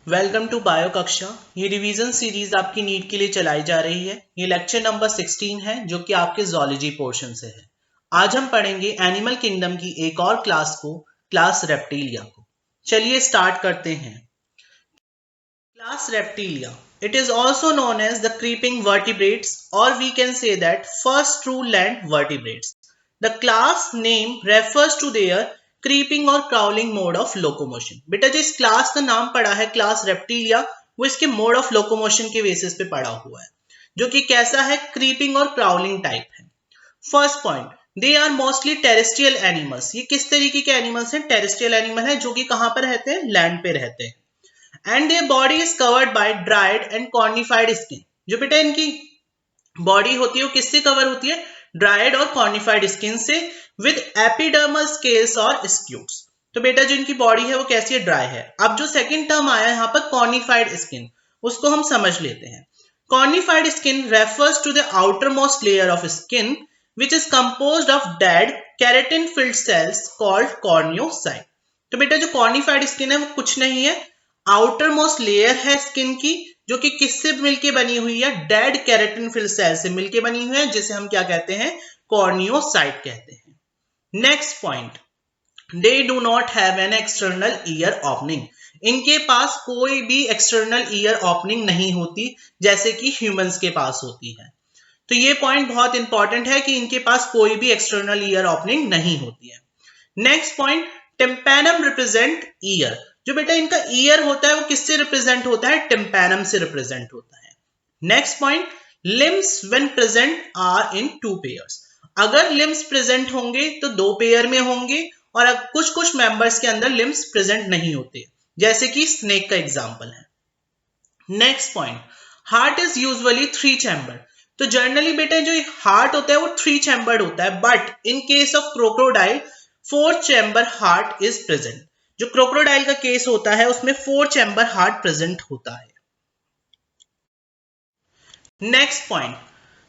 Welcome to bio कक्षा। ये revision series आपकी नीट के लिए चलाई जा रही है। ये लेक्चर नंबर 16 है जो कि आपके जूलॉजी पोर्शन से है। आज हम पढ़ेंगे एनिमल किंगडम की एक और क्लास को, क्लास रेप्टिलिया को। चलिए स्टार्ट करते हैं। Class reptilia, it is also known as the creeping vertebrates, or we can say that first true land vertebrates. The class name refers to their creeping और crawling mode of locomotion. बेटा जो इस class का नाम पड़ा है class reptilia, वो इसके मोड ऑफ लोकोमोशन के बेसिस पे पड़ा हुआ है, जो कि कैसा है, क्रीपिंग और क्राउलिंग टाइप है। First point, they are mostly terrestrial animals. ये किस तरीके के एनिमल्स हैं? टेरेस्ट्रियल एनिमल है जो कि कहां पर रहते हैं? लैंड पे रहते हैं। And their body is covered by dried and cornified skin. जो बेटा इनकी बॉडी होती है वो किससे कवर होती है? ड्राइड और कॉर्निफाइड स्किन से, विद एपिडर्मल स्केल्स और स्क्यूट्स। तो बेटा जो इनकी बॉडी है वो कैसी है? ड्राई है। अब जो सेकंड टर्म आया यहाँ पर कॉर्निफाइड स्किन, उसको हम समझ लेते हैं। Cornified skin refers to the outermost layer of skin which is composed of dead keratin filled cells called corneocyte. तो बेटा जो कॉर्निफाइड स्किन है वो कुछ नहीं है, आउटर मोस्ट लेयर है स्किन की, जो कि किससे मिलके बनी हुई है? डेड केराटिन फिल्ड सेल से मिलके बनी हुई है, जिसे हम क्या कहते हैं? कॉर्नियोसाइट कहते हैं। Next point, they do not have an external ear opening. इनके पास कोई भी एक्सटर्नल ईयर ओपनिंग नहीं होती जैसे कि ह्यूमंस के पास होती है। तो ये पॉइंट बहुत इंपॉर्टेंट है कि इनके पास कोई भी एक्सटर्नल ईयर ओपनिंग नहीं होती है। Next point, tympanum represent year. जो बेटा इनका ईयर होता है वो किससे रिप्रेजेंट होता है? टिम्पैनम से रिप्रेजेंट होता है। Next point, limbs when present are in two pairs. अगर लिम्स प्रेजेंट होंगे तो दो पेयर में होंगे, और कुछ कुछ मेंबर्स के अंदर लिम्स प्रेजेंट नहीं होते, जैसे कि स्नेक का एग्जांपल है। Next point, heart is usually 3 chamber. तो जनरली बेटा जो हार्ट होता है वो 3 चैम्बर्ड होता है, but in case of crocodile 4 chamber heart is present. जो क्रोकोडाइल का केस होता है उसमें 4 चैम्बर हार्ट प्रेजेंट होता है। Next point,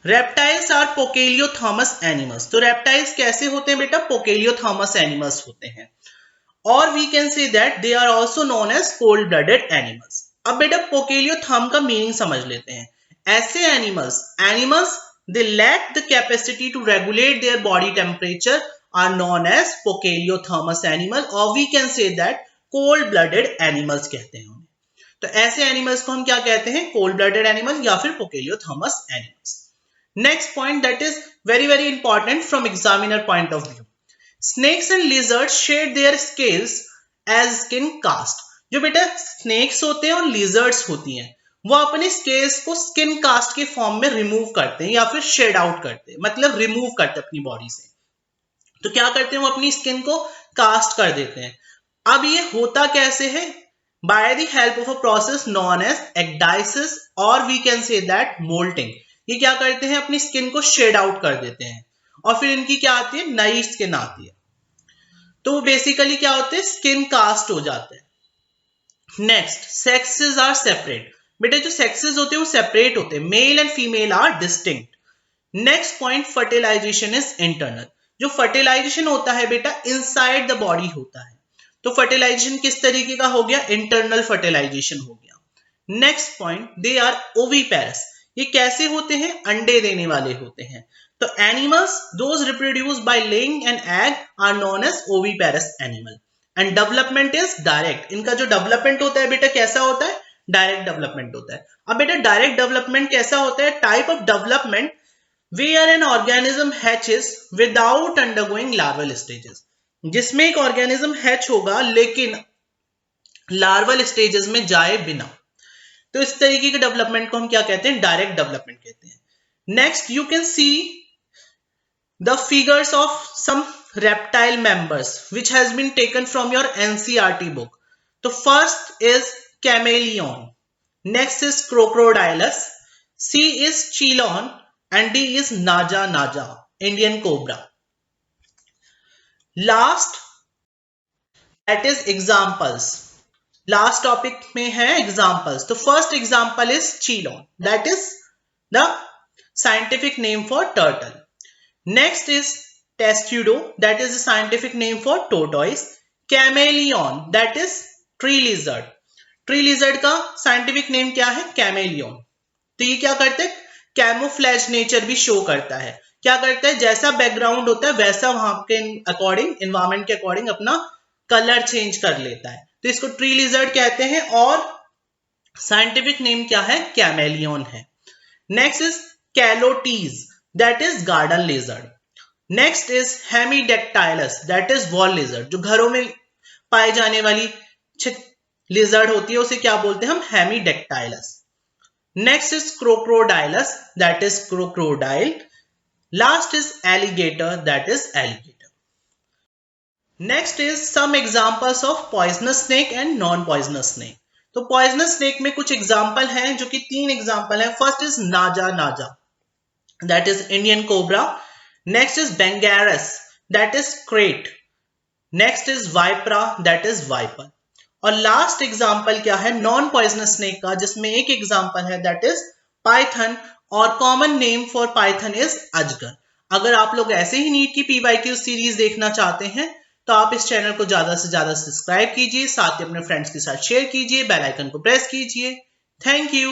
reptiles are poikilothermous animals. तो रेप्टाइल्स कैसे होते हैं बेटा? पोकेलियोथॉमस एनिमल्स होते हैं, और we can say that they are also known as cold blooded animals. अब बेटा पोकेलियोथॉम का मीनिंग समझ लेते हैं। ऐसे animals they lack the capacity to regulate their body temperature are known as poikilothermous animal, और we can say that cold blooded animals कहते हैं। तो ऐसे एनिमल्स को हम क्या कहते हैं? कोल्ड ब्लडेड एनिमल या फिर poikilothermous animals. Next point that is very very important from examiner point of view, snakes and lizards shed their scales as skin cast. जो बेटा स्नेक्स होते हैं और लिजर्ड्स होती हैं, वो अपने स्केल्स को स्किन कास्ट के फॉर्म में रिमूव करते हैं या फिर शेड आउट करते हैं, मतलब रिमूव करते हैं अपनी बॉडी से। तो क्या करते हैं? वो अपनी स्किन को कास्ट कर देते हैं। अब ये होता कैसे है? By the help of a process known as ecdysis, और we can say that moulting. ये क्या करते हैं? अपनी स्किन को शेड आउट कर देते हैं, और फिर इनकी क्या आती है? नई स्किन आती है। तो वो बेसिकली क्या होते हैं? स्किन कास्ट हो जाते हैं। Next, sexes are separate. बेटे जो सेक्सेस होते हैं वो सेपरेट होते हैं, male and female are distinct. Next point, fertilization is internal. जो फर्टिलाइजेशन होता है बेटा इनसाइड द बॉडी होता है। तो फर्टिलाइजेशन किस तरीके का हो गया? इंटरनल फर्टिलाइजेशन हो गया। Next point, they are oviparous. ये कैसे होते हैं? अंडे देने वाले होते हैं। तो animals those reproduce by laying an egg are known as oviparous animal. And development is direct. इनका जो डेवलपमेंट होता है बेटा कैसा होता है? डायरेक्ट डेवलपमेंट होता है। अब बेटा डायरेक्ट डेवलपमेंट कैसा होता है? Type of development where an organism hatches without undergoing larval stages। जिसमें एक ऑर्गेनिज्म हैच होगा लेकिन लार्वल स्टेजेस में जाए बिना। तो इस तरीके के डेवलपमेंट को हम क्या कहते हैं? डायरेक्ट डेवलपमेंट कहते हैं। Next, you can see the figures of some reptile members which has been taken from your NCERT book. तो first is chameleon, next is crocodilus, C is chelon, and D is naja, Indian cobra. Last, that is examples. Last topic में है examples. तो first example is chelon, that is the scientific name for turtle. Next is testudo, that is the scientific name for tortoise. Chameleon, that is tree lizard. Tree lizard का scientific name क्या है? Chameleon. तो ये क्या करते हैं? Camouflage nature भी show करता है। क्या करता है? जैसा बैकग्राउंड होता है वैसा वहां के अकॉर्डिंग, एनवायरमेंट के अकॉर्डिंग अपना कलर चेंज कर लेता है। तो इसको ट्री लिजर्ड कहते हैं और साइंटिफिक नेम क्या है? कैमेलियन है। Next is calotes, that is garden lizard. Next is hemidactylus, that is wall lizard. जो घरों में पाई जाने वाली लिजर्ड होती है उसे क्या बोलते हैं हम? Hemidactylus. Next is crocodylus, that is crocodile. Last is alligator, that is alligator. Next is some examples of poisonous snake and non poisonous snake. तो पॉइजनस स्नेक में कुछ एग्जांपल हैं, जो कि 3 एग्जांपल हैं। First is naja naja, that is Indian cobra. Next is bungarus, that is krait. Next is vipera, that is viper. और last example क्या है नॉन पॉइजनस स्नेक का, जिसमें एक एग्जांपल है दैट इज पाइथन, और common name for Python is अजगर। अगर आप लोग ऐसे ही नीट की पीवाईक्यू सीरीज देखना चाहते हैं तो आप इस चैनल को ज्यादा से ज्यादा सब्सक्राइब कीजिए, साथ ही अपने फ्रेंड्स के साथ शेयर कीजिए, बेल आइकन को प्रेस कीजिए। Thank you.